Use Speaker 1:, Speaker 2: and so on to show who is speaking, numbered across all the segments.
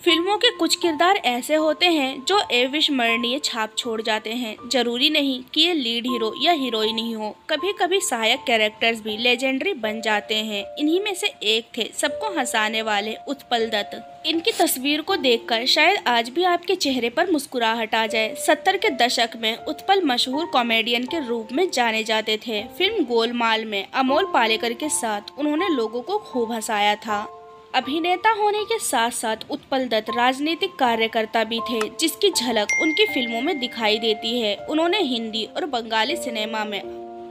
Speaker 1: फिल्मों के कुछ किरदार ऐसे होते हैं जो अविस्मरणीय छाप छोड़ जाते हैं। जरूरी नहीं कि ये लीड हीरो या हीरोइन ही हो, कभी कभी सहायक कैरेक्टर्स भी लेजेंडरी बन जाते हैं। इन्हीं में से एक थे सबको हंसाने वाले उत्पल दत्त। इनकी तस्वीर को देखकर शायद आज भी आपके चेहरे पर मुस्कुराहट आ जाए। 70 के दशक में उत्पल मशहूर कॉमेडियन के रूप में जाने जाते थे। फिल्म गोलमाल में अमोल पालेकर के साथ उन्होंने लोगों को खूब हंसाया था। अभिनेता होने के साथ साथ उत्पल दत्त राजनीतिक कार्यकर्ता भी थे, जिसकी झलक उनकी फिल्मों में दिखाई देती है। उन्होंने हिंदी और बंगाली सिनेमा में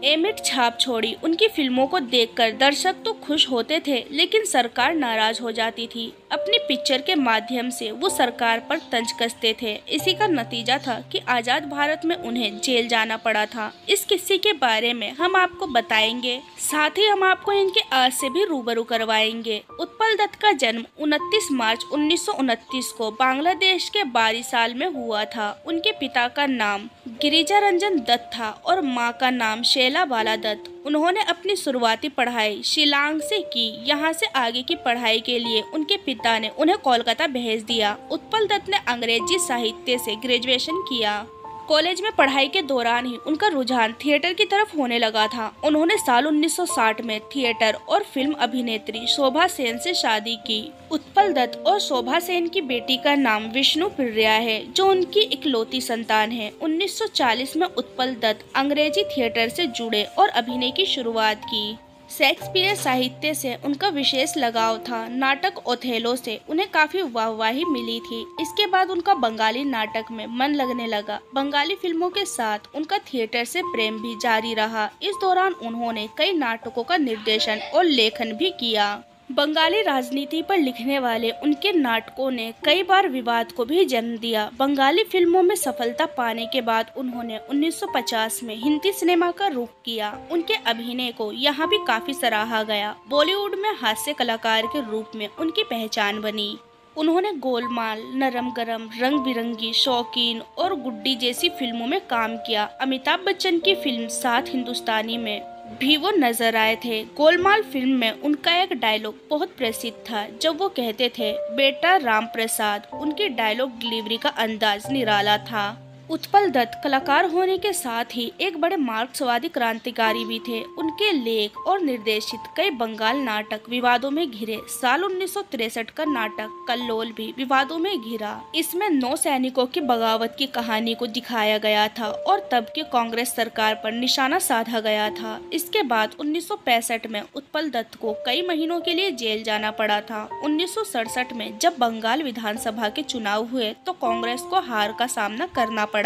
Speaker 1: अमिट छाप छोड़ी। उनकी फिल्मों को देखकर दर्शक तो खुश होते थे, लेकिन सरकार नाराज हो जाती थी। अपनी पिक्चर के माध्यम से वो सरकार पर तंज कसते थे। इसी का नतीजा था कि आजाद भारत में उन्हें जेल जाना पड़ा था। इस किस्से के बारे में हम आपको बताएंगे, साथ ही हम आपको इनके आज से भी रूबरू करवाएंगे। उत्पल दत्त का जन्म 29 मार्च 1929 को बांग्लादेश के बारिसाल में हुआ था। उनके पिता का नाम गिरिजा रंजन दत्त था और मां का नाम शैला बाला दत्त। उन्होंने अपनी शुरुआती पढ़ाई शिलांग से की। यहाँ से आगे की पढ़ाई के लिए उनके पिता ने उन्हें कोलकाता भेज दिया। उत्पल दत्त ने अंग्रेजी साहित्य से ग्रेजुएशन किया। कॉलेज में पढ़ाई के दौरान ही उनका रुझान थिएटर की तरफ होने लगा था। उन्होंने साल 1960 में थिएटर और फिल्म अभिनेत्री शोभा सेन से शादी की। उत्पल दत्त और शोभा सेन की बेटी का नाम विष्णु प्रिया है, जो उनकी इकलौती संतान है। 1940 में उत्पल दत्त अंग्रेजी थिएटर से जुड़े और अभिनय की शुरुआत की। शेक्सपियर साहित्य से उनका विशेष लगाव था। नाटक ओथेलो से उन्हें काफी वाहवाही मिली थी। इसके बाद उनका बंगाली नाटक में मन लगने लगा। बंगाली फिल्मों के साथ उनका थिएटर से प्रेम भी जारी रहा। इस दौरान उन्होंने कई नाटकों का निर्देशन और लेखन भी किया। बंगाली राजनीति पर लिखने वाले उनके नाटकों ने कई बार विवाद को भी जन्म दिया। बंगाली फिल्मों में सफलता पाने के बाद उन्होंने 1950 में हिंदी सिनेमा का रुख किया। उनके अभिनय को यहाँ भी काफी सराहा गया। बॉलीवुड में हास्य कलाकार के रूप में उनकी पहचान बनी। उन्होंने गोलमाल, नरम गरम, रंग बिरंगी, शौकीन और गुड्डी जैसी फिल्मों में काम किया। अमिताभ बच्चन की फिल्म 7 हिंदुस्तानी में भी वो नजर आए थे। गोलमाल फिल्म में उनका एक डायलॉग बहुत प्रसिद्ध था, जब वो कहते थे, बेटा राम प्रसाद। उनकी डायलॉग डिलीवरी का अंदाज निराला था। उत्पल दत्त कलाकार होने के साथ ही एक बड़े मार्क्सवादी क्रांतिकारी भी थे। उनके लेख और निर्देशित कई बंगाल नाटक विवादों में घिरे। साल 1963 का नाटक कल्लोल भी विवादों में घिरा। इसमें 9 सैनिकों की बगावत की कहानी को दिखाया गया था और तब की कांग्रेस सरकार पर निशाना साधा गया था। इसके बाद 1965 में उत्पल दत्त को कई महीनों के लिए जेल जाना पड़ा था। 1967 में जब बंगाल विधानसभा के चुनाव हुए तो कांग्रेस को हार का सामना करना पड़ा।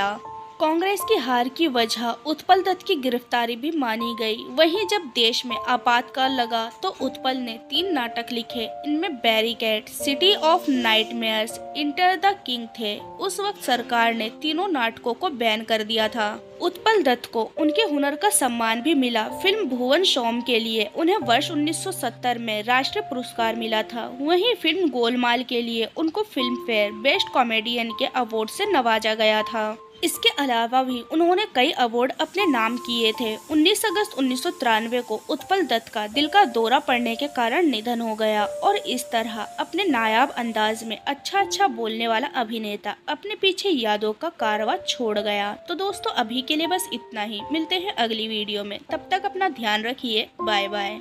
Speaker 1: कांग्रेस की हार की वजह उत्पल दत्त की गिरफ्तारी भी मानी गई। वहीं जब देश में आपातकाल लगा तो उत्पल ने 3 नाटक लिखे। इनमें barricade, city of nightmares, enter the king थे। उस वक्त सरकार ने तीनों नाटकों को बैन कर दिया था। उत्पल दत्त को उनके हुनर का सम्मान भी मिला। फिल्म भुवन शोम के लिए उन्हें वर्ष 1970 में राष्ट्रीय पुरस्कार मिला था। वहीं फिल्म गोलमाल के लिए उनको फिल्म फेयर बेस्ट कॉमेडियन के अवार्ड से नवाजा गया था। इसके अलावा भी उन्होंने कई अवार्ड अपने नाम किए थे। 19 अगस्त 1993 को उत्पल दत्त का दिल का दौरा पड़ने के कारण निधन हो गया और इस तरह अपने नायाब अंदाज में अच्छा बोलने वाला अभिनेता अपने पीछे यादों का कारवां छोड़ गया। तो दोस्तों, अभी के लिए बस इतना ही। मिलते हैं अगली वीडियो में। तब तक अपना ध्यान रखिए। Bye bye.